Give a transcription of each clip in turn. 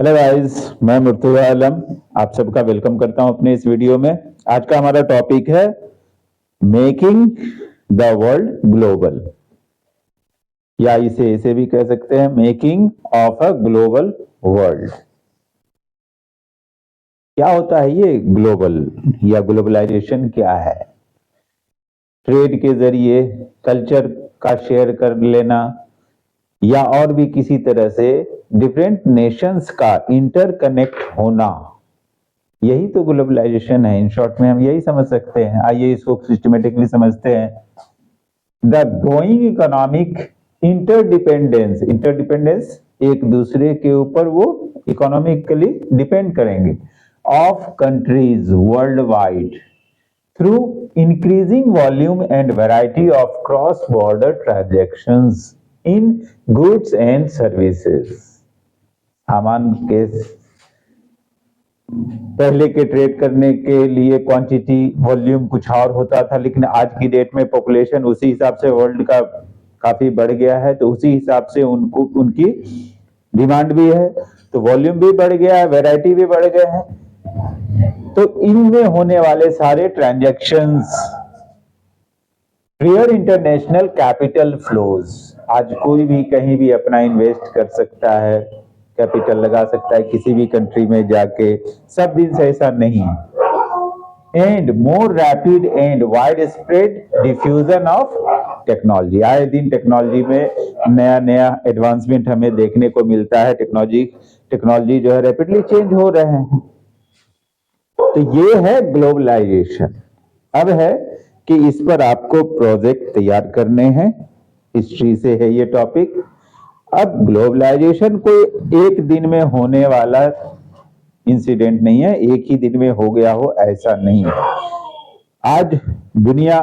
Hello guys, मैं मुर्तजा आलम आप सबका वेलकम करता हूं अपने इस वीडियो में। आज का हमारा टॉपिक है मेकिंग द वर्ल्ड ग्लोबल, या इसे ऐसे भी कह सकते हैं making of a global world. क्या होता है ये ग्लोबल या ग्लोबलाइजेशन क्या है? ट्रेड के जरिए कल्चर का शेयर कर लेना या और भी किसी तरह से डिफरेंट नेशंस का इंटरकनेक्ट होना, यही तो ग्लोबलाइजेशन है। इन शॉर्ट में हम यही समझ सकते हैं। आइए इसको सिस्टमेटिकली समझते हैं। The growing economic interdependence, interdependence एक दूसरे के ऊपर वो इकोनॉमिकली डिपेंड करेंगे, of countries world wide through increasing volume and variety of cross border transactions in goods and services. सामान के पहले के ट्रेड करने के लिए क्वांटिटी वॉल्यूम कुछ और होता था, लेकिन आज की डेट में पॉपुलेशन उसी हिसाब से वर्ल्ड का काफी बढ़ गया है, तो उसी हिसाब से उनको उनकी डिमांड भी है, तो वॉल्यूम भी बढ़ गया है, वैरायटी भी बढ़ गए हैं। तो इनमें होने वाले सारे transactions, clear international capital flows, आज कोई भी कहीं भी अपना इन्वेस्ट कर सकता है, कैपिटल लगा सकता है किसी भी कंट्री में जाके, सब दिन से ऐसा नहीं है। And more rapid and wide spread diffusion of technology, आए दिन टेक्नोलॉजी में नया नया एडवांसमेंट हमें देखने को मिलता है। टेक्नोलॉजी जो है रैपिडली चेंज हो रहे हैं। तो ये है ग्लोबलाइजेशन। अब है कि इस पर आपको प्रोजेक्ट तैयार करने हैं, हिस्ट्री से है ये टॉपिक। अब ग्लोबलाइजेशन कोई एक दिन में होने वाला इंसिडेंट नहीं है, एक ही दिन में हो गया हो ऐसा नहीं है। आज दुनिया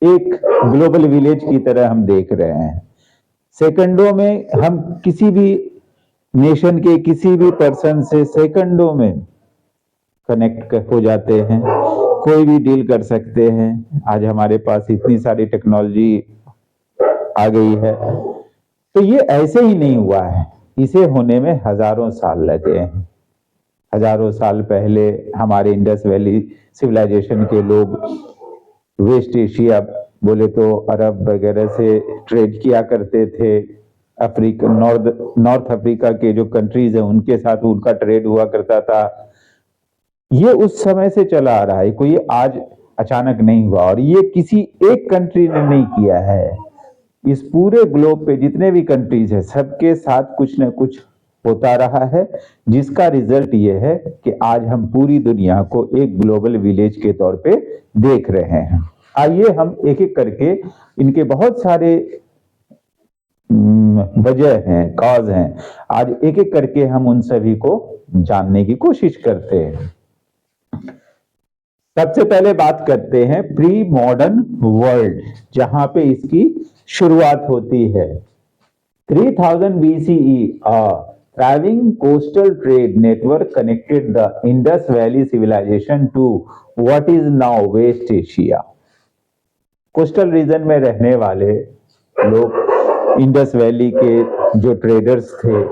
एक ग्लोबल विलेज की तरह हम देख रहे हैं। सेकंडों में हम किसी भी नेशन के किसी भी पर्सन से सेकंडों में कनेक्ट हो जाते हैं, कोई भी डील कर सकते हैं। आज हमारे पास इतनी सारी टेक्नोलॉजी आ गई है। तो ये ऐसे ही नहीं हुआ है, इसे होने में हजारों साल लगे हैं। हजारों साल पहले हमारे इंडस वैली सिविलाइजेशन के लोग वेस्ट एशिया, बोले तो अरब वगैरह से ट्रेड किया करते थे। अफ्रीका, नॉर्थ अफ्रीका के जो कंट्रीज है उनके साथ उनका ट्रेड हुआ करता था। ये उस समय से चला आ रहा है, कोई आज अचानक नहीं हुआ, और ये किसी एक कंट्री ने नहीं किया है। इस पूरे ग्लोब पे जितने भी कंट्रीज है सबके साथ कुछ न कुछ होता रहा है, जिसका रिजल्ट ये है कि आज हम पूरी दुनिया को एक ग्लोबल विलेज के तौर पे देख रहे हैं। आइए हम एक एक करके इनके बहुत सारे वजह हैं, कॉज हैं, आज एक एक करके हम उन सभी को जानने की कोशिश करते हैं। सबसे पहले बात करते हैं प्री मॉडर्न वर्ल्ड, जहां पे इसकी शुरुआत होती है। 3000 BCE, thriving coastal trade network connected the Indus Valley civilization to what is now West Asia. Coastal region में रहने वाले लोग, इंडस वैली के जो ट्रेडर्स थे,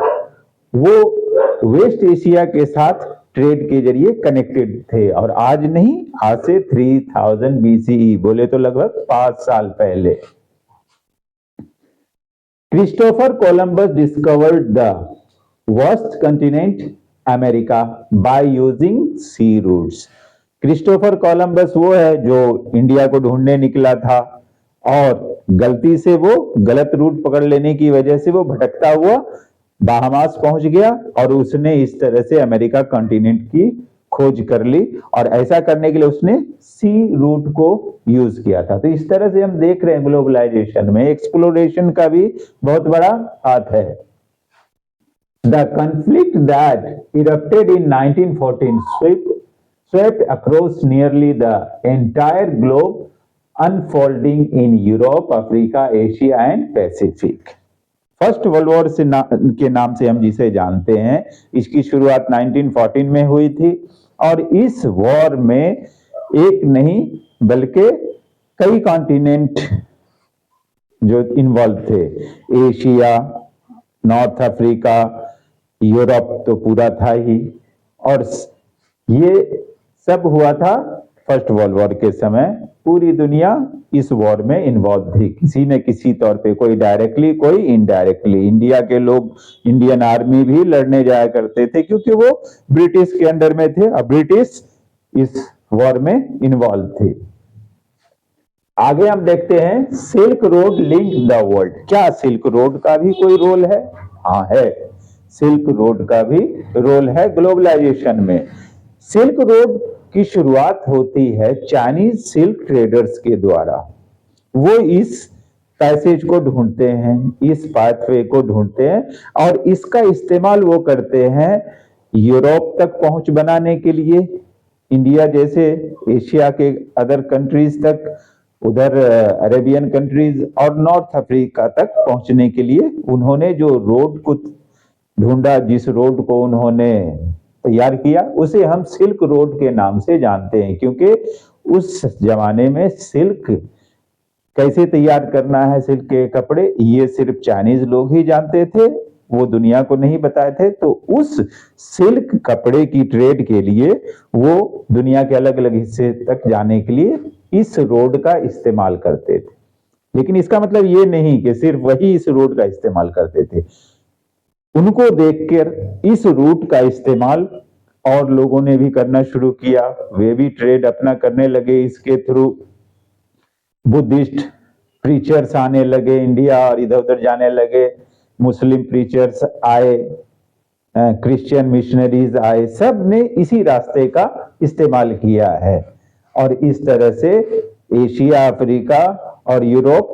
वो वेस्ट एशिया के साथ ट्रेड के जरिए कनेक्टेड थे। और आज नहीं, आज से 3000 BCE, बोले तो लगभग 5 साल पहले, Christopher Columbus discovered the waste continent America by using sea routes. Christopher Columbus वो है जो इंडिया को ढूंढने निकला था, और गलती से वो गलत रूट पकड़ लेने की वजह से वो भटकता हुआ बाहमास पहुंच गया, और उसने इस तरह से अमेरिका कॉन्टिनेंट की खोज कर ली, और ऐसा करने के लिए उसने सी रूट को यूज किया था। तो इस तरह से हम देख रहे हैं ग्लोबलाइजेशन में एक्सप्लोरेशन का भी बहुत बड़ा हाथ है। The conflict that erupted in 1914 swept across nearly the entire globe, unfolding in Europe, Africa, Asia and Pacific. First world war से के नाम से हम जिसे जानते हैं, इसकी शुरुआत 1914 में हुई थी, और इस वॉर में एक नहीं बल्कि कई कॉन्टिनेंट जो इन्वॉल्व थे, एशिया, नॉर्थ अफ्रीका, यूरोप तो पूरा था ही, और ये सब हुआ था फर्स्ट वर्ल्ड वॉर के समय। पूरी दुनिया इस वॉर में इन्वॉल्व थी, किसी न किसी तौर पे, कोई डायरेक्टली कोई इनडायरेक्टली। इंडिया के लोग, इंडियन आर्मी भी लड़ने जाया करते थे क्योंकि वो ब्रिटिश के अंडर में थे, और ब्रिटिश इस वॉर में इन्वॉल्व थे। आगे हम देखते हैं silk road link the world. क्या सिल्क रोड का भी कोई रोल है? हाँ है, सिल्क रोड का भी रोल है ग्लोबलाइजेशन में। सिल्क रोड की शुरुआत होती है चाइनीज सिल्क ट्रेडर्स के द्वारा। वो इस पैसेज को ढूंढते हैं, इस पाथवे को ढूंढते हैं, और इसका इस्तेमाल वो करते हैं यूरोप तक पहुंच बनाने के लिए, इंडिया जैसे एशिया के अदर कंट्रीज तक, उधर अरेबियन कंट्रीज और नॉर्थ अफ्रीका तक पहुंचने के लिए उन्होंने जो रोड को ढूंढा, जिस रोड को उन्होंने तैयार किया, उसे हम सिल्क रोड के नाम से जानते हैं, क्योंकि उस जमाने में सिल्क कैसे तैयार करना है, सिल्क के कपड़े, ये सिर्फ चाइनीज लोग ही जानते थे, वो दुनिया को नहीं बताए थे। तो उस सिल्क कपड़े की ट्रेड के लिए वो दुनिया के अलग अलग हिस्से तक जाने के लिए इस रोड का इस्तेमाल करते थे। लेकिन इसका मतलब ये नहीं कि सिर्फ वही इस रोड का इस्तेमाल करते थे। उनको देखकर इस रूट का इस्तेमाल और लोगों ने भी करना शुरू किया, वे भी ट्रेड अपना करने लगे इसके थ्रू। बुद्धिस्ट प्रीचर्स आने लगे इंडिया और इधर उधर जाने लगे, मुस्लिम प्रीचर्स आए, क्रिश्चियन मिशनरीज आए, सब ने इसी रास्ते का इस्तेमाल किया है, और इस तरह से एशिया, अफ्रीका और यूरोप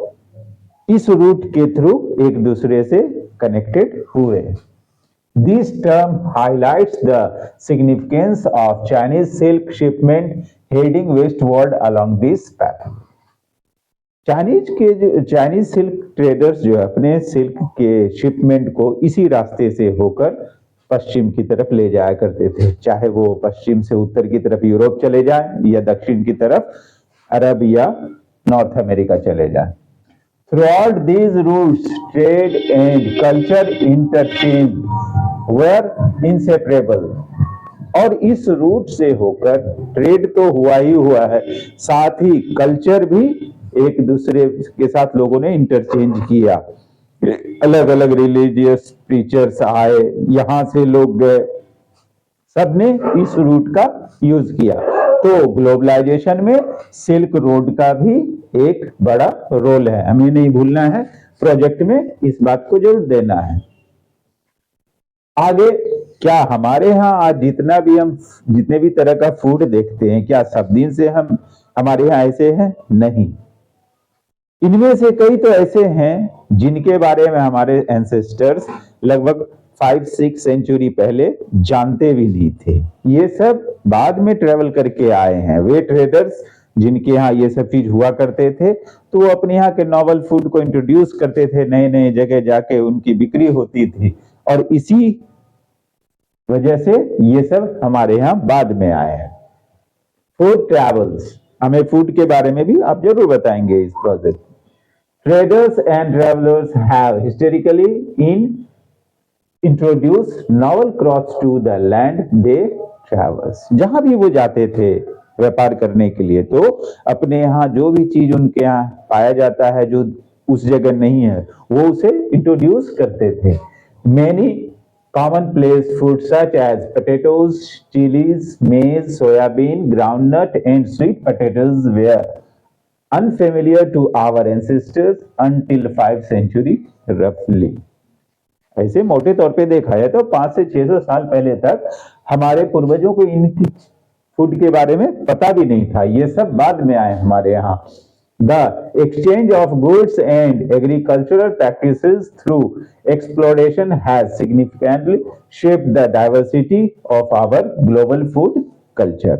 इस रूट के थ्रू एक दूसरे से कनेक्टेड हुए। This term highlights the significance of Chinese silk shipment heading westward along this path. Chinese silk traders जो अपने सिल्क के शिपमेंट को इसी रास्ते से होकर पश्चिम की तरफ ले जाया करते थे, चाहे वो पश्चिम से उत्तर की तरफ यूरोप चले जाएं या दक्षिण की तरफ अरब या नॉर्थ अमेरिका चले जाएं। Throughout these routes, trade and culture interchange were inseparable. और इस रूट से होकर ट्रेड तो हुआ ही हुआ है, साथ ही कल्चर भी एक दूसरे के साथ लोगों ने इंटरचेंज किया। अलग अलग रिलीजियस प्रीचर्स आए, यहां से लोग गए, सबने इस रूट का यूज किया। तो ग्लोबलाइजेशन में सिल्क रोड का भी एक बड़ा रोल है, हमें नहीं भूलना है, प्रोजेक्ट में इस बात को जरूर देना है। आगे, क्या हमारे यहाँ आज जितने भी तरह का फूड देखते हैं, क्या सब दिन से हमारे यहाँ ऐसे हैं? नहीं। इनमें से कई तो ऐसे हैं जिनके बारे में हमारे एंसेस्टर्स लगभग 5-6 सेंचुरी पहले जानते भी नहीं थे। ये सब बाद में ट्रेवल करके आए हैं। वे ट्रेडर्स जिनके यहाँ ये सब चीज हुआ करते थे, तो वो अपने यहाँ के नॉवल फूड को इंट्रोड्यूस करते थे, नए नए जगह जाके उनकी बिक्री होती थी, और इसी वजह से ये सब हमारे यहाँ बाद में आए हैं। फूड ट्रैवल्स, हमें फूड के बारे में भी आप जरूर बताएंगे इस project. Traders and travelers have historically introduced novel crops to the land they traverse. जहां भी वो जाते थे व्यापार करने के लिए, तो अपने यहाँ जो भी चीज उनके यहाँ पाया जाता है जो उस जगह नहीं है, वो उसे इंट्रोड्यूस करते थे। Many commonplace foods such as potatoes, chilies, maize, soybean, groundnut and sweet potatoes were unfamiliar to our ancestors until 5th century roughly. ऐसे मोटे तौर पे देखा है तो 500 से 600 साल पहले तक हमारे पूर्वजों को इन फूड के बारे में पता भी नहीं था, ये सब बाद में आए हमारे यहाँ। The exchange of goods and agricultural practices through exploration has significantly shaped the diversity of our global food culture.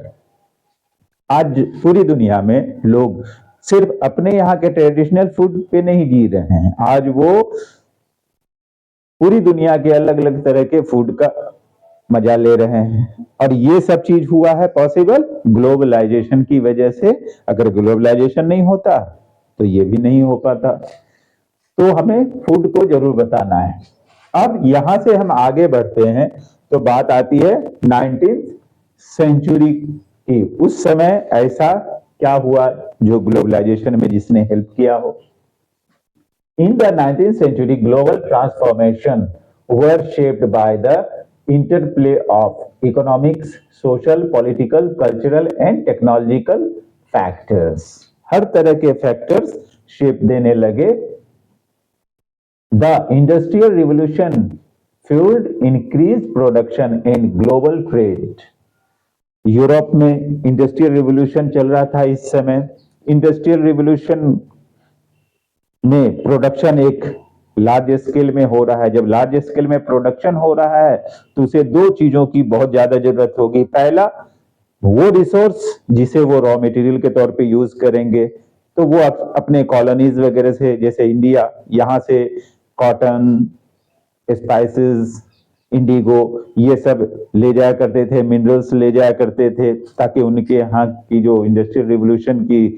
आज पूरी दुनिया में लोग सिर्फ अपने यहाँ के ट्रेडिशनल फूड पे नहीं जी रहे हैं, आज वो पूरी दुनिया के अलग अलग तरह के फूड का मजा ले रहे हैं। और ये सब चीज हुआ है पॉसिबल ग्लोबलाइजेशन की वजह से। अगर ग्लोबलाइजेशन नहीं होता तो ये भी नहीं हो पाता। तो हमें फूड को जरूर बताना है। अब यहां से हम आगे बढ़ते हैं तो बात आती है 19th सेंचुरी की। उस समय ऐसा क्या हुआ जो ग्लोबलाइजेशन में जिसने हेल्प किया हो? In the 19th century, global transformation were shaped by the interplay of economics, social, political, cultural and technological factors. हर तरह के फैक्टर्स शेप देने लगे। The Industrial Revolution fueled increased production and global trade. Europe में industrial revolution चल रहा था इस समय। इंडस्ट्रियल रिवोल्यूशन में प्रोडक्शन एक लार्ज स्केल में हो रहा है। जब लार्ज स्केल में प्रोडक्शन हो रहा है तो उसे दो चीजों की बहुत ज्यादा जरूरत होगी। पहला, वो रिसोर्स जिसे वो रॉ मटेरियल के तौर पे यूज करेंगे, तो वो अपने कॉलोनीज वगैरह से, जैसे इंडिया, यहाँ से कॉटन, स्पाइसेस, इंडिगो, ये सब ले जाया करते थे, मिनरल्स ले जाया करते थे, ताकि उनके यहाँ की जो इंडस्ट्रियल रिवोल्यूशन की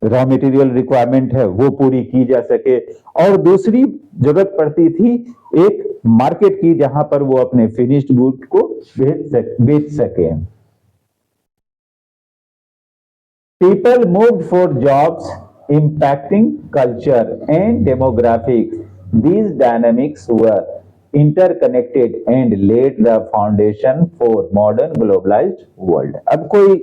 रॉ मटेरियल रिक्वायरमेंट है वो पूरी की जा सके। और दूसरी जरूरत पड़ती थी एक मार्केट की, जहां पर वो अपने फिनिश्ड गुड को बेच सके। People moved for jobs impacting culture and demographics. These dynamics were interconnected and laid the foundation for modern globalized world. अब कोई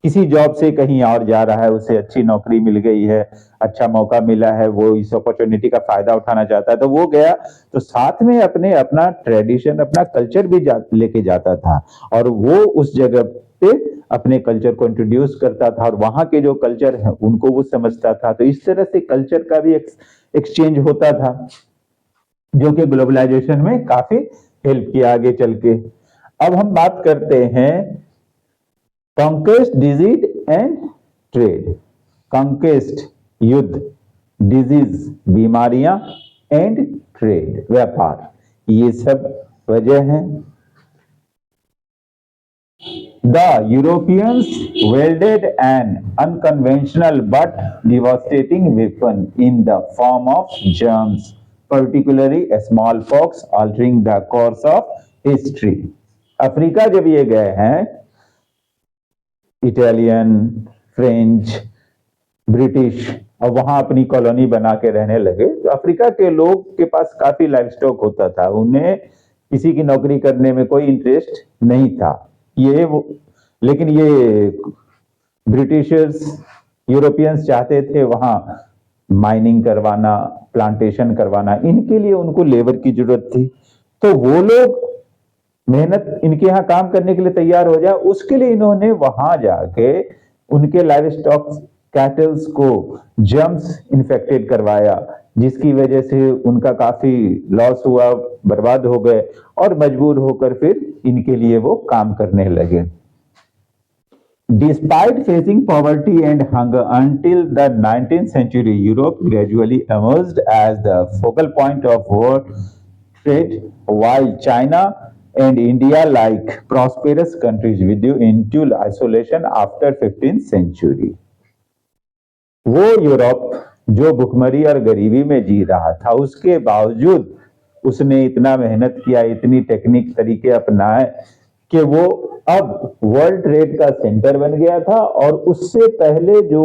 किसी जॉब से कहीं और जा रहा है, उसे अच्छी नौकरी मिल गई है, अच्छा मौका मिला है, वो इस अपॉर्चुनिटी का फायदा उठाना चाहता है, तो वो गया तो साथ में अपना ट्रेडिशन, अपना कल्चर भी लेके जाता था, और वो उस जगह पे अपने कल्चर को इंट्रोड्यूस करता था, और वहां के जो कल्चर है उनको वो समझता था। तो इस तरह से कल्चर का भी एक्सचेंज होता था, जो कि ग्लोबलाइजेशन में काफी हेल्प किया आगे चल के। अब हम बात करते हैं conquest, disease and trade. Conquest युद्ध, डिजीज बीमारियां, एंड ट्रेड व्यापार, ये सब वजह है। The Europeans wielded an unconventional but devastating weapon in the form of germs, particularly smallpox, altering the course of history. Africa जब ये गए हैं, इटालियन, फ्रेंच, ब्रिटिश, और वहां अपनी कॉलोनी बना के रहने लगे, तो अफ्रीका के लोग के पास काफी लाइफ स्टॉक होता था, उन्हें किसी की नौकरी करने में कोई इंटरेस्ट नहीं था। लेकिन ये ब्रिटिशर्स, यूरोपियंस चाहते थे वहां माइनिंग करवाना, प्लांटेशन करवाना, इनके लिए उनको लेबर की जरूरत थी। तो वो लोग मेहनत इनके यहाँ काम करने के लिए तैयार हो जाए, उसके लिए इन्होंने वहां जाके उनके लाइव स्टॉक कैटल्स को जर्म्स इन्फेक्टेड करवाया, जिसकी वजह से उनका काफी लॉस हुआ, बर्बाद हो गए, और मजबूर होकर फिर इनके लिए वो काम करने लगे। Despite facing poverty and hunger until the 19th century, Europe gradually emerged as the focal point of world trade, while China and India, like prosperous countries, withdrew into isolation after 15th century. वो Europe जो भुखमरी और गरीबी में जी रहा था, उसके बावजूद उसने इतना मेहनत किया, इतनी टेक्निक तरीके अपनाए कि वो अब वर्ल्ड ट्रेड का सेंटर बन गया था। और उससे पहले जो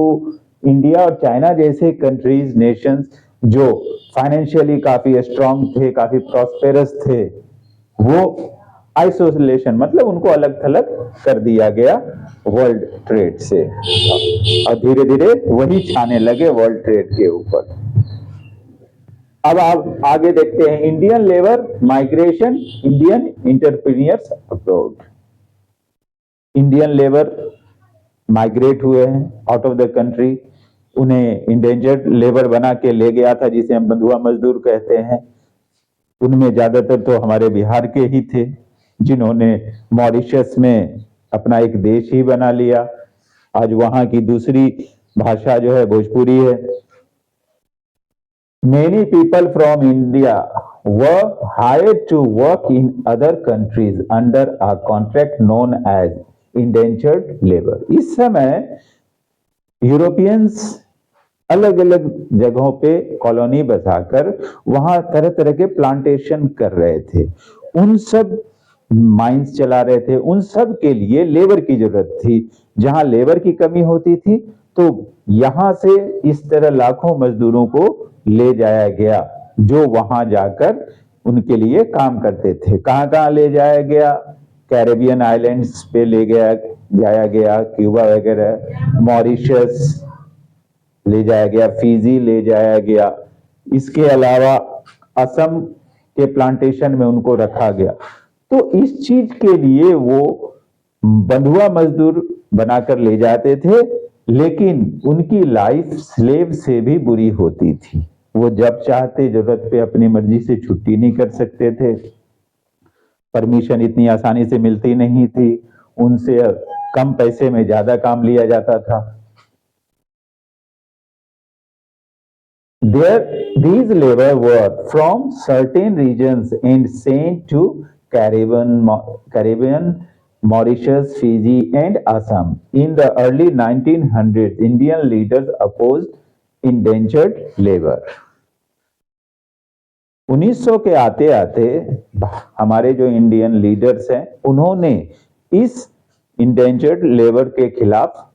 इंडिया और चाइना जैसे कंट्रीज, नेशंस जो फाइनेंशियली काफी स्ट्रांग थे, काफी प्रॉस्पेरस थे, वो आइसोलेशन, मतलब उनको अलग थलग कर दिया गया वर्ल्ड ट्रेड से, और धीरे धीरे वही छाने लगे वर्ल्ड ट्रेड के ऊपर। अब आप आगे देखते हैं Indian labour migration, Indian entrepreneurs abroad. Indian labour migrate हुए हैं आउट ऑफ द कंट्री, उन्हें इंडेंजर्ड लेबर बना के ले गया था, जिसे हम बंधुआ मजदूर कहते हैं। उनमें ज्यादातर तो हमारे बिहार के ही थे, जिन्होंने मॉरिशस में अपना एक देश ही बना लिया। आज वहां की दूसरी भाषा जो है भोजपुरी है। Many people from India were hired to work in other countries under a contract known as indentured labor. इस समय यूरोपियंस अलग अलग जगहों पे कॉलोनी बसाकर वहां तरह तरह के प्लांटेशन कर रहे थे, उन सब माइंस चला रहे थे, उन सब के लिए लेबर की जरूरत थी। जहां लेबर की कमी होती थी तो यहां से इस तरह लाखों मजदूरों को ले जाया गया, जो वहां जाकर उनके लिए काम करते थे। कहां कहां ले जाया गया? कैरेबियन आइलैंड्स पे ले गया जाया गया, क्यूबा वगैरह, मॉरिशस ले जाया गया, फिजी ले जाया गया। इसके अलावा असम के प्लांटेशन में उनको रखा गया। तो इस चीज के लिए वो बंधुआ मजदूर बनाकर ले जाते थे, लेकिन उनकी लाइफ स्लेव से भी बुरी होती थी। वो जब चाहते जरूरत पे अपनी मर्जी से छुट्टी नहीं कर सकते थे, परमिशन इतनी आसानी से मिलती नहीं थी, उनसे कम पैसे में ज्यादा काम लिया जाता था। These labor were from certain regions and sent to Caribbean, Mauritius, Fiji, and Assam. In the early 1900s, Indian leaders opposed indentured labor. 1900 के आते आते हमारे जो इंडियन लीडर्स हैं, उन्होंने इस इंडेंजर्ड लेबर के खिलाफ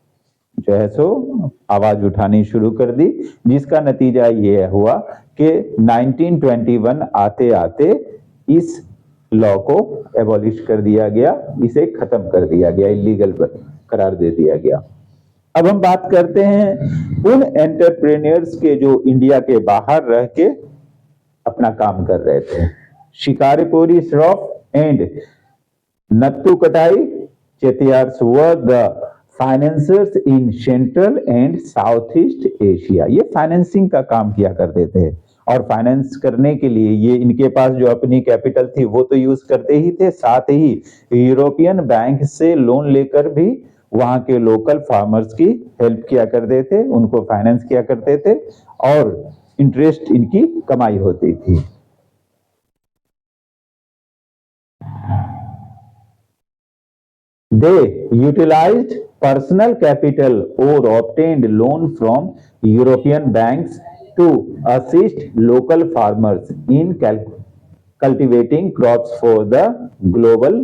जो है सो आवाज उठानी शुरू कर दी, जिसका नतीजा ये हुआ कि 1921 आते आते इस लॉ को एबॉलिश कर दिया गया, इसे खत्म कर दिया गया, इलीगल करार दे दिया गया। अब हम बात करते हैं उन एंटरप्रेन्योर्स के जो इंडिया के बाहर रह के अपना काम कर रहे थे। शिकारीपुरी Shroff and Nattukottai Chettiars were the financiers in central and south east Asia. ये फाइनेंसिंग का काम किया करते थे, और फाइनेंस करने के लिए ये इनके पास जो अपनी कैपिटल थी वो तो यूज करते ही थे, साथ ही यूरोपियन बैंक से लोन लेकर भी वहां के लोकल फार्मर्स की हेल्प किया करते थे, उनको फाइनेंस किया करते थे, और इंटरेस्ट इनकी कमाई होती थी। They utilized personal capital or obtained loan from European banks to assist local farmers in cultivating crops for the global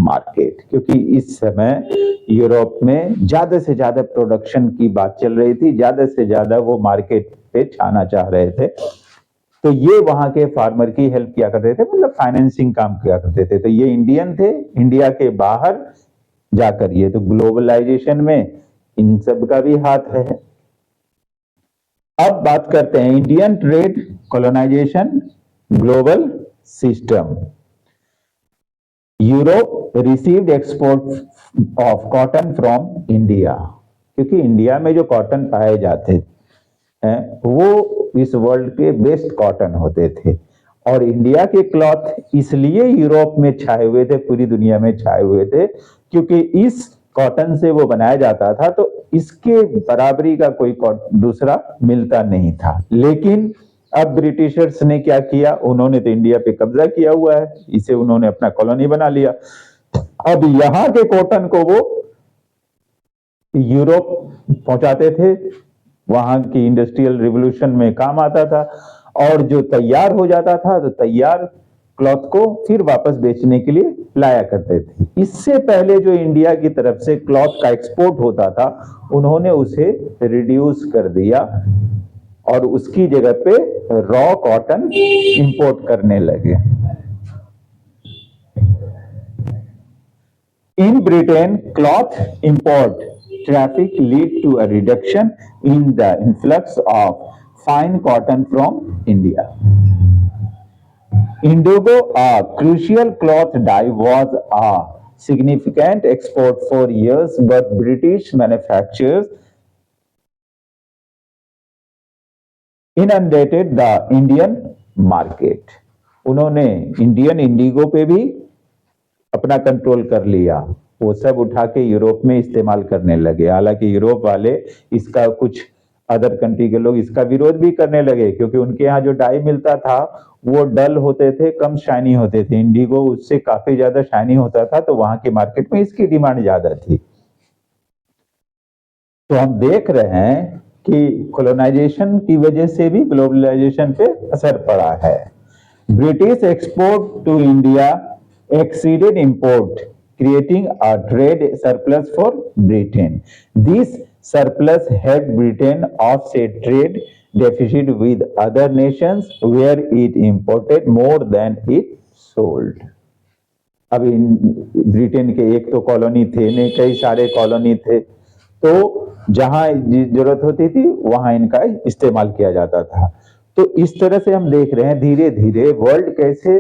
market. क्योंकि इस समय यूरोप में ज्यादा से ज्यादा प्रोडक्शन की बात चल रही थी, ज्यादा से ज्यादा वो मार्केट पे छाना चाह रहे थे, तो ये वहां के फार्मर की हेल्प किया करते थे, मतलब फाइनेंसिंग काम किया करते थे। तो ये इंडियन थे, इंडिया के बाहर जाकर, ये तो ग्लोबलाइजेशन में इन सब का भी हाथ है। अब बात करते हैं Indian trade, colonization, global system. Europe received export of cotton from India, क्योंकि इंडिया में जो कॉटन पाए जाते हैं वो इस वर्ल्ड के बेस्ट कॉटन होते थे, और इंडिया के क्लॉथ इसलिए यूरोप में छाए हुए थे, पूरी दुनिया में छाए हुए थे, क्योंकि इस कॉटन से वो बनाया जाता था, तो इसके बराबरी का कोई दूसरा मिलता नहीं था। लेकिन अब ब्रिटिशर्स ने क्या किया, उन्होंने तो इंडिया पे कब्जा किया हुआ है, इसे उन्होंने अपना कॉलोनी बना लिया। अब यहाँ के कॉटन को वो यूरोप पहुंचाते थे, वहां की इंडस्ट्रियल रिवॉल्यूशन में काम आता था, और जो तैयार हो जाता था तो तैयार क्लॉथ को फिर वापस बेचने के लिए लाया करते थे। इससे पहले जो इंडिया की तरफ से क्लॉथ का एक्सपोर्ट होता था, उन्होंने उसे रिड्यूस कर दिया और उसकी जगह पे रॉ कॉटन इंपोर्ट करने लगे। In Britain cloth import traffic lead to a reduction in the influx of fine cotton from India. Indigo, a crucial cloth dye, was a significant export for years, but British manufacturers inundated the Indian market. उन्होंने Indian Indigo पे भी अपना control कर लिया, वो सब उठा के यूरोप में इस्तेमाल करने लगे। हालांकि यूरोप वाले इसका, कुछ अदर कंट्री के लोग इसका विरोध भी करने लगे, क्योंकि उनके यहाँ जो डाई मिलता था वो डल होते थे, कम शाइनी होते थे। इंडिगो उससे काफी ज्यादा शाइनी होता था, तो वहां के मार्केट में इसकी डिमांड ज्यादा थी। तो हम देख रहे हैं कि कॉलोनाइजेशन की वजह से भी ग्लोबलाइजेशन पे असर पड़ा है। British export to India exceeded import, creating a trade surplus for Britain. This surplus helped Britain offset trade deficit with other nations where it imported more than it sold. अब Britain के एक तो colony थे नहीं, कई सारे colony थे, तो जहां जरूरत होती थी वहां इनका इस्तेमाल किया जाता था। तो इस तरह से हम देख रहे हैं धीरे धीरे वर्ल्ड कैसे,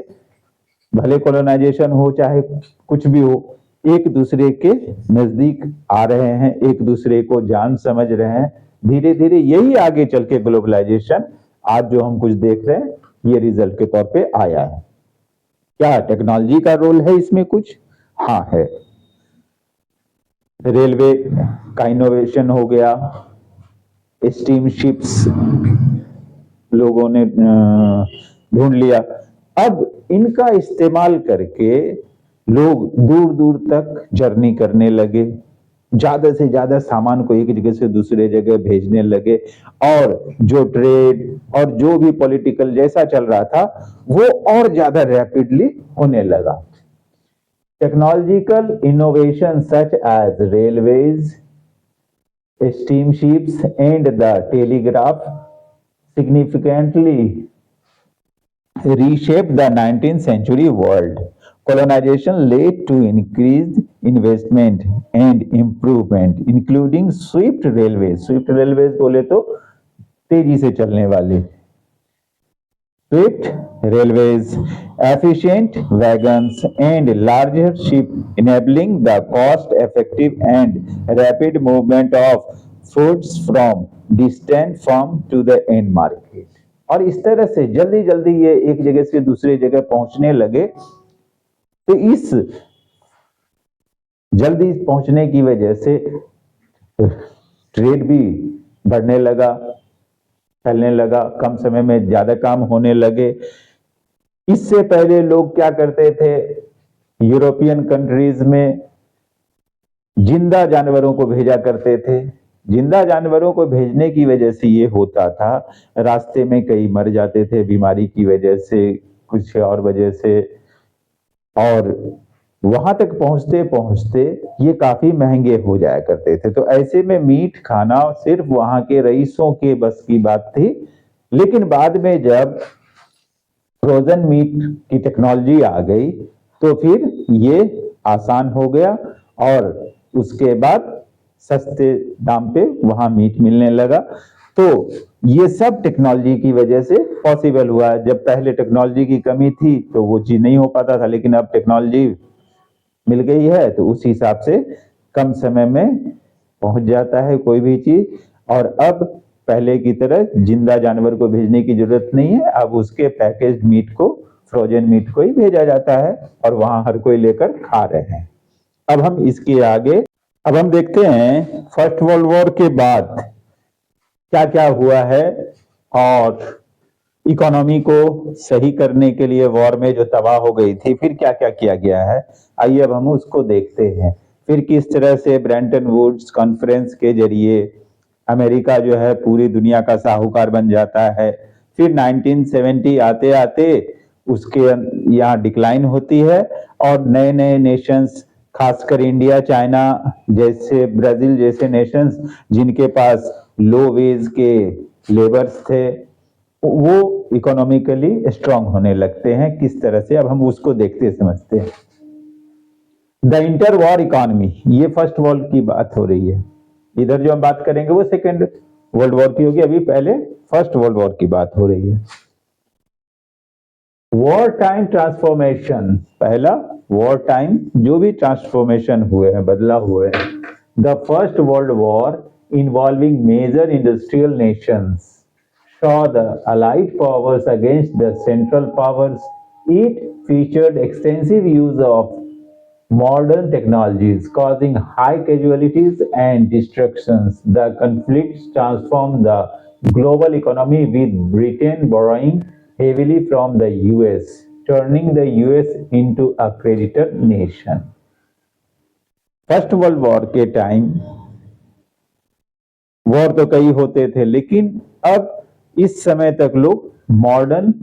भले कॉलोनाइजेशन हो चाहे कुछ भी हो, एक दूसरे के नजदीक आ रहे हैं, एक दूसरे को जान समझ रहे हैं। धीरे धीरे यही आगे चल के ग्लोबलाइजेशन आज जो हम कुछ देख रहे हैं ये रिजल्ट के तौर पे आया है। क्या टेक्नोलॉजी का रोल है इसमें कुछ? हाँ है। रेलवे का इनोवेशन हो गया, स्टीम शिप्स लोगों ने ढूंढ लिया। अब इनका इस्तेमाल करके लोग दूर दूर तक जर्नी करने लगे, ज्यादा से ज्यादा सामान को एक जगह से दूसरे जगह भेजने लगे, और जो ट्रेड और जो भी पॉलिटिकल जैसा चल रहा था वो और ज्यादा रैपिडली होने लगा। Technological innovation such as railways, steamships and the telegraph significantly reshaped the 19th century world. Colonization led to increased investment and improvement, including swift railways. Swift railways बोले तो तेजी से चलने वाली swift railways, efficient wagons, and larger ships, enabling the cost-effective and rapid movement of goods from distant farm to the end market. और इस तरह से जल्दी जल्दी ये एक जगह से दूसरे जगह पहुंचने लगे। तो इस जल्दी पहुंचने की वजह से ट्रेड भी बढ़ने लगा, फैलने लगा, कम समय में ज्यादा काम होने लगे। इससे पहले लोग क्या करते थे, यूरोपियन कंट्रीज में जिंदा जानवरों को भेजा करते थे। जिंदा जानवरों को भेजने की वजह से ये होता था, रास्ते में कई मर जाते थे बीमारी की वजह से, कुछ और वजह से, और वहां तक पहुंचते पहुंचते ये काफी महंगे हो जाया करते थे। तो ऐसे में मीट खाना सिर्फ वहां के रईसों के बस की बात थी। लेकिन बाद में जब फ्रोजन मीट की टेक्नोलॉजी आ गई तो फिर ये आसान हो गया, और उसके बाद सस्ते दाम पे वहां मीट मिलने लगा। तो ये सब टेक्नोलॉजी की वजह से पॉसिबल हुआ। जब पहले टेक्नोलॉजी की कमी थी तो वो चीज नहीं हो पाता था, लेकिन अब टेक्नोलॉजी मिल गई है तो उस हिसाब से कम समय में पहुंच जाता है कोई भी चीज। और अब पहले की तरह जिंदा जानवर को भेजने की जरूरत नहीं है, अब उसके पैकेज्ड मीट को, फ्रोजन मीट को ही भेजा जाता है और वहां हर कोई लेकर खा रहे हैं। अब हम इसके आगे अब हम देखते हैं फर्स्ट वर्ल्ड वॉर के बाद क्या क्या हुआ है, और इकोनॉमी को सही करने के लिए वॉर में जो तबाह हो गई थी फिर क्या क्या किया गया है। आइए अब हम उसको देखते हैं। फिर किस तरह से ब्रेंटन वुड्स कॉन्फ्रेंस के जरिए अमेरिका जो है पूरी दुनिया का साहूकार बन जाता है। फिर 1970 आते आते उसके यहाँ डिक्लाइन होती है, और नए नए नेशंस, खासकर इंडिया, चाइना जैसे, ब्राजील जैसे नेशंस जिनके पास लो वेज के लेबर्स थे, वो इकोनॉमिकली स्ट्रांग होने लगते हैं। किस तरह से, अब हम उसको देखते समझते हैं। द इंटर वॉर इकोनॉमी, ये फर्स्ट वर्ल्ड की बात हो रही है। इधर जो हम बात करेंगे वो सेकेंड वर्ल्ड वॉर की होगी, अभी पहले फर्स्ट वर्ल्ड वॉर की बात हो रही है। वॉर टाइम ट्रांसफॉर्मेशन, पहला वॉर टाइम जो भी ट्रांसफॉर्मेशन हुए हैं, बदलाव हुए हैं। The first world war involving major industrial nations saw the allied powers against the central powers. It featured extensive use of modern technologies, causing high casualties and destructions. The conflicts transformed the global economy, with Britain borrowing heavily from the US, turning the US into a creditor nation. First world war के time war तो कई होते थे, लेकिन अब इस समय तक लोग मॉडर्न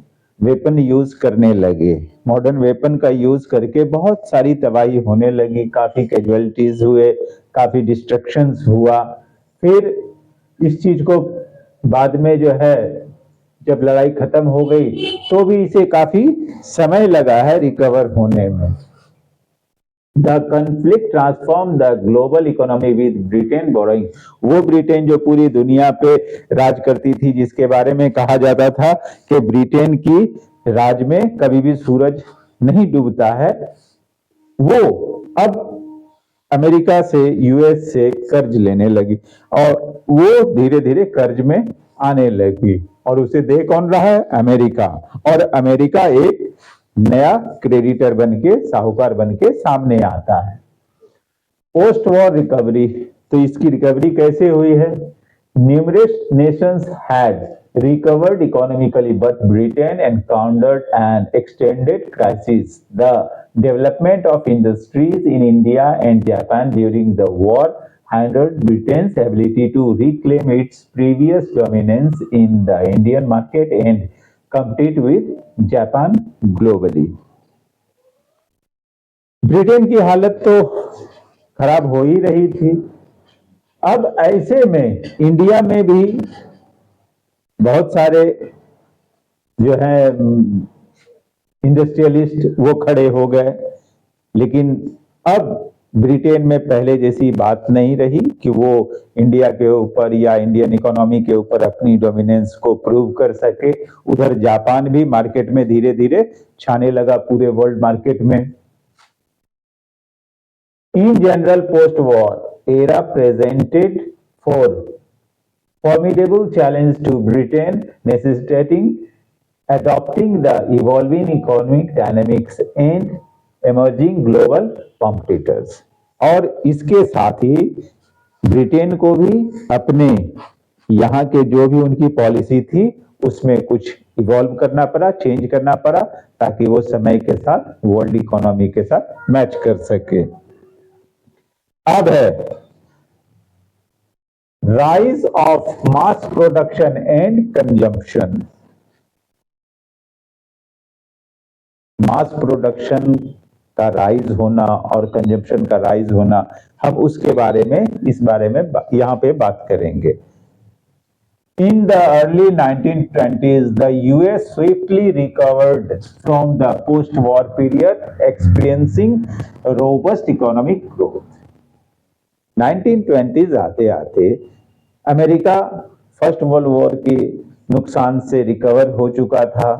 वेपन यूज करने लगे। मॉडर्न वेपन का यूज करके बहुत सारी तबाही होने लगी, काफी कैजुअलिटीज हुए, काफी डिस्ट्रक्शंस हुआ। फिर इस चीज को बाद में जो है, जब लड़ाई खत्म हो गई तो भी इसे काफी समय लगा है रिकवर होने में। The conflict transformed the global economy with Britain borrowing। वो ब्रिटेन जो पूरी दुनिया पे राज करती थी, जिसके बारे में कहा जाता था कि ब्रिटेन की राज में कभी भी सूरज नहीं डूबता है, वो अब अमेरिका से, यूएस से कर्ज लेने लगी और वो धीरे धीरे कर्ज में आने लगी। और उसे दे कौन रहा है? अमेरिका। और अमेरिका एक नया क्रेडिटर बन के, साहूकार बन के सामने आता है। पोस्ट वॉर रिकवरी, तो इसकी रिकवरी कैसे हुई है? Numerous Nations had recovered economically, but Britain encountered an extended crisis. The development of industries in India and Japan during the war hindered Britain's ability to reclaim its previous dominance in the Indian market and compete with Japan globally. Britain की हालत तो खराब हो ही रही थी। अब ऐसे में इंडिया में भी बहुत सारे जो है इंडस्ट्रियलिस्ट वो खड़े हो गए, लेकिन अब ब्रिटेन में पहले जैसी बात नहीं रही कि वो इंडिया के ऊपर या इंडियन इकोनॉमी के ऊपर अपनी डोमिनेंस को प्रूव कर सके। उधर जापान भी मार्केट में धीरे धीरे छाने लगा, पूरे वर्ल्ड मार्केट में। In general post war era presented for formidable challenge to Britain, necessitating adopting the evolving economic dynamics and emerging global competitors। और इसके साथ ही ब्रिटेन को भी अपने यहाँ के जो भी उनकी पॉलिसी थी उसमें कुछ इवॉल्व करना पड़ा, चेंज करना पड़ा, ताकि वो समय के साथ वर्ल्ड इकोनॉमी के साथ मैच कर सके। अब है rise of mass production and consumption। Mass production का राइज होना और कंजम्पशन का राइज होना, हम उसके बारे में, इस बारे में यहां पे बात करेंगे। In the early 1920s, the US swiftly recovered from the post-war period, experiencing robust economic growth। 1920s आते आते अमेरिका फर्स्ट वर्ल्ड वॉर के नुकसान से रिकवर हो चुका था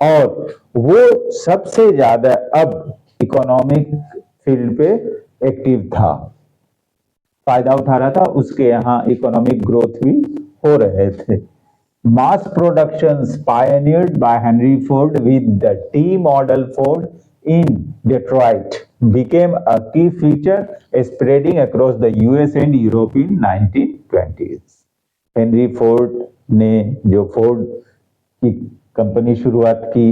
और वो सबसे ज्यादा अब इकोनॉमिक फील्ड पे एक्टिव था, फायदा उठा रहा था, उसके यहाँ इकोनॉमिक ग्रोथ भी हो रहे थे। Mass productions pioneered by Henry Ford with the T model Ford in Detroit became a key feature, spreading across the US and Europe in 1920s। Henry Ford ने जो फोर्ड की कंपनी शुरुआत की,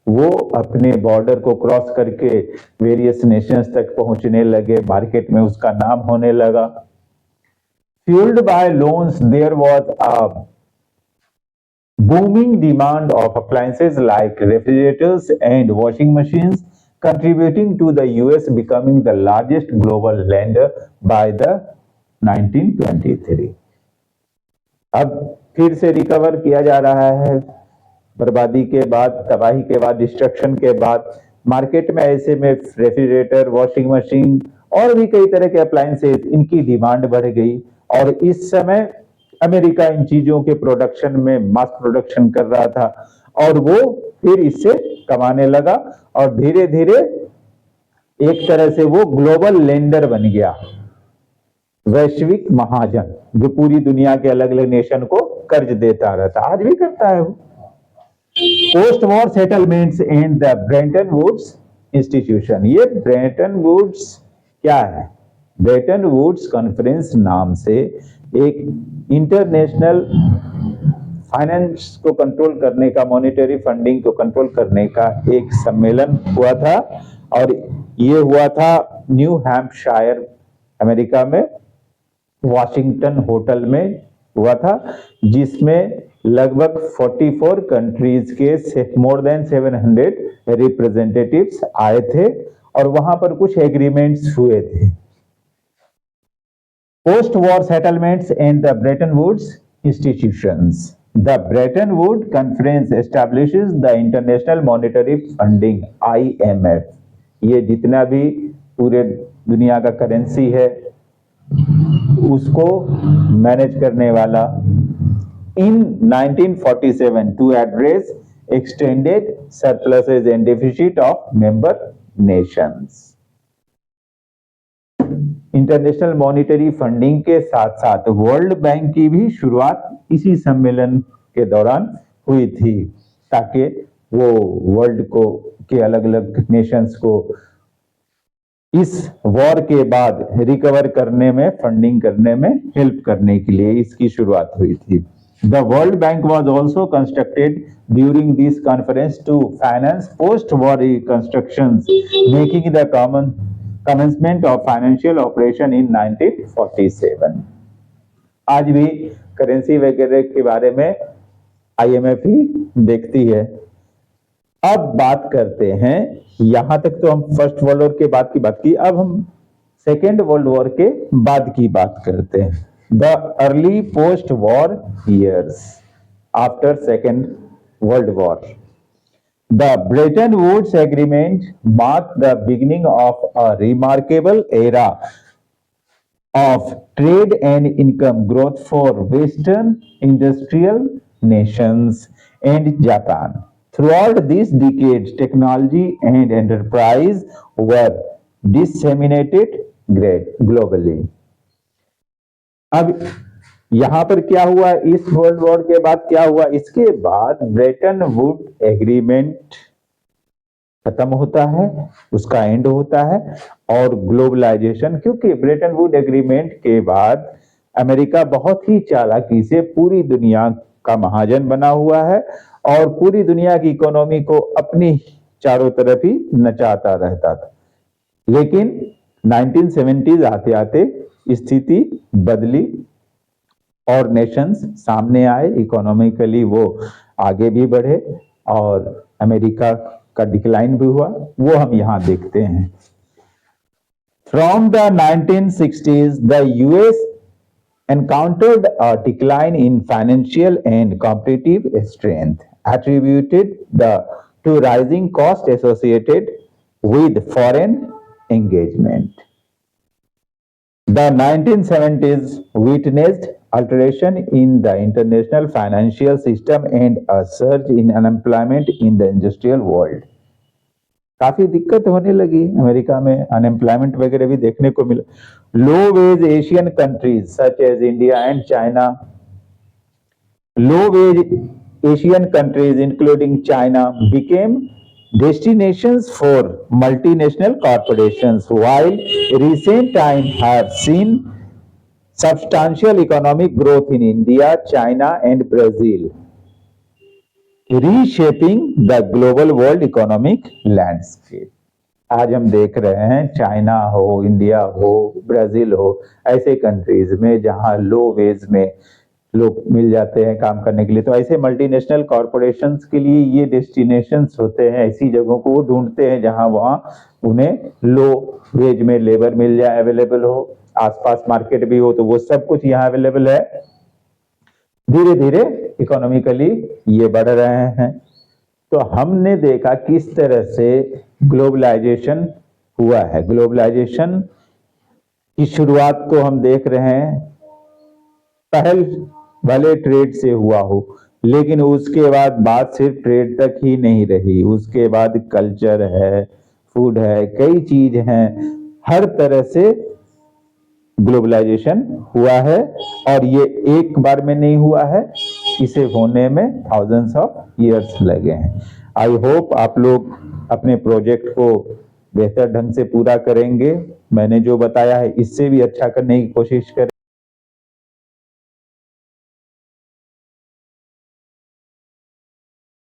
वो अपने बॉर्डर को क्रॉस करके various Nations तक पहुंचने लगे, मार्केट में उसका नाम होने लगा। Fueled by loans, there was a booming demand of appliances like refrigerators and washing machines, contributing to the US becoming the largest global lender by the 1923। अब फिर से रिकवर किया जा रहा है, बर्बादी के बाद, तबाही के बाद, डिस्ट्रक्शन के बाद मार्केट में ऐसे में रेफ्रिजरेटर, वॉशिंग मशीन और भी कई तरह के अप्लायंसेस, इनकी डिमांड बढ़ गई और इस समय अमेरिका इन चीजों के प्रोडक्शन में मास प्रोडक्शन कर रहा था और वो फिर इससे कमाने लगा और धीरे धीरे एक तरह से वो ग्लोबल लेंडर बन गया, वैश्विक महाजन, जो पूरी दुनिया के अलग अलग नेशन को कर्ज देता रहता, आज भी करता है वो। Post war settlements and the Bretton Woods institution. ये ब्रेटन वुड्स क्या है? ब्रेटन वुड्स कॉन्फ्रेंस नाम से एक इंटरनेशनल फाइनेंस को कंट्रोल करने का, मॉनेटरी फंडिंग को कंट्रोल करने का एक सम्मेलन हुआ था और ये हुआ था न्यू हैम्पशायर अमेरिका में वॉशिंगटन होटल में हुआ था, जिसमें लगभग 44 कंट्रीज के मोर देन 700 रिप्रेजेंटेटिव्स आए थे और वहां पर कुछ एग्रीमेंट्स हुए थे। Post war settlements and the Bretton Woods institutions. The Bretton Woods Conference establishes the International Monetary Funding (IMF). ये जितना भी पूरे दुनिया का करेंसी है उसको मैनेज करने वाला। In 1947 to address extended surpluses and deficit of member nations। International monetary funding के साथ साथ वर्ल्ड बैंक की भी शुरुआत इसी सम्मेलन के दौरान हुई थी, ताकि वो वर्ल्ड को के अलग अलग नेशंस को इस वॉर के बाद रिकवर करने में, फंडिंग करने में हेल्प करने के लिए इसकी शुरुआत हुई थी। The World Bank was also constructed during this conference to finance post war reconstructions, making the commencement of financial operation in 1947। आज भी करेंसी वगैरह के बारे में आईएमएफ ही देखती है। अब बात करते हैं, यहां तक तो हम फर्स्ट वर्ल्ड वॉर के बाद की बात की, अब हम सेकेंड वर्ल्ड वॉर के बाद की बात करते हैं। The early post war years after second world war. The Bretton Woods Agreement marked the beginning of a remarkable era of trade and income growth for Western industrial nations and Japan. Throughout these decades, technology and enterprise were disseminated globally। अब यहां पर क्या हुआ, इस world war के बाद क्या हुआ, इसके बाद ब्रेटन वुड एग्रीमेंट खत्म होता है, उसका एंड होता है और ग्लोबलाइजेशन, क्योंकि ब्रेटन वुड एग्रीमेंट के बाद अमेरिका बहुत ही चालाकी से पूरी दुनिया का महाजन बना हुआ है और पूरी दुनिया की इकोनॉमी को अपनी चारों तरफ ही नचाता रहता था। लेकिन 1970s आते आते स्थिति बदली और नेशंस सामने आए, इकोनॉमिकली वो आगे भी बढ़े और अमेरिका का डिक्लाइन भी हुआ, वो हम यहां देखते हैं। From the 1960s, the US encountered a decline in financial and competitive strength, attributed to rising costs associated with foreign engagement. The 1970s witnessed alteration in the international financial system and a surge in unemployment in the industrial world। काफी दिक्कत होने लगी America में, unemployment वगैरह भी देखने को मिला। Low wage Asian countries such as India and China, low wage Asian countries including China became destinations for multinational corporations, while recent times have seen substantial economic growth in India, China and Brazil, reshaping the global world economic landscape। आज हम देख रहे हैं China हो, India हो, Brazil हो, ऐसे countries में जहां लो वेज में लोग मिल जाते हैं काम करने के लिए, तो ऐसे मल्टीनेशनल कॉरपोरेशंस के लिए ये डेस्टिनेशंस होते हैं, ऐसी जगहों को वो ढूंढते हैं जहां वहां उन्हें लो वेज में लेबर मिल जाए, अवेलेबल हो, आसपास मार्केट भी हो, तो वो सब कुछ यहाँ अवेलेबल है। धीरे धीरे इकोनॉमिकली ये बढ़ रहे हैं। तो हमने देखा किस तरह से ग्लोबलाइजेशन हुआ है। ग्लोबलाइजेशन की शुरुआत को हम देख रहे हैं, पहल भले ट्रेड से हुआ हो, लेकिन उसके बाद बात सिर्फ ट्रेड तक ही नहीं रही, उसके बाद कल्चर है, फूड है, कई चीज हैं, हर तरह से ग्लोबलाइजेशन हुआ है और ये एक बार में नहीं हुआ है, इसे होने में थाउजेंड्स ऑफ इयर्स लगे हैं। आई होप आप लोग अपने प्रोजेक्ट को बेहतर ढंग से पूरा करेंगे। मैंने जो बताया है इससे भी अच्छा करने की कोशिश करें।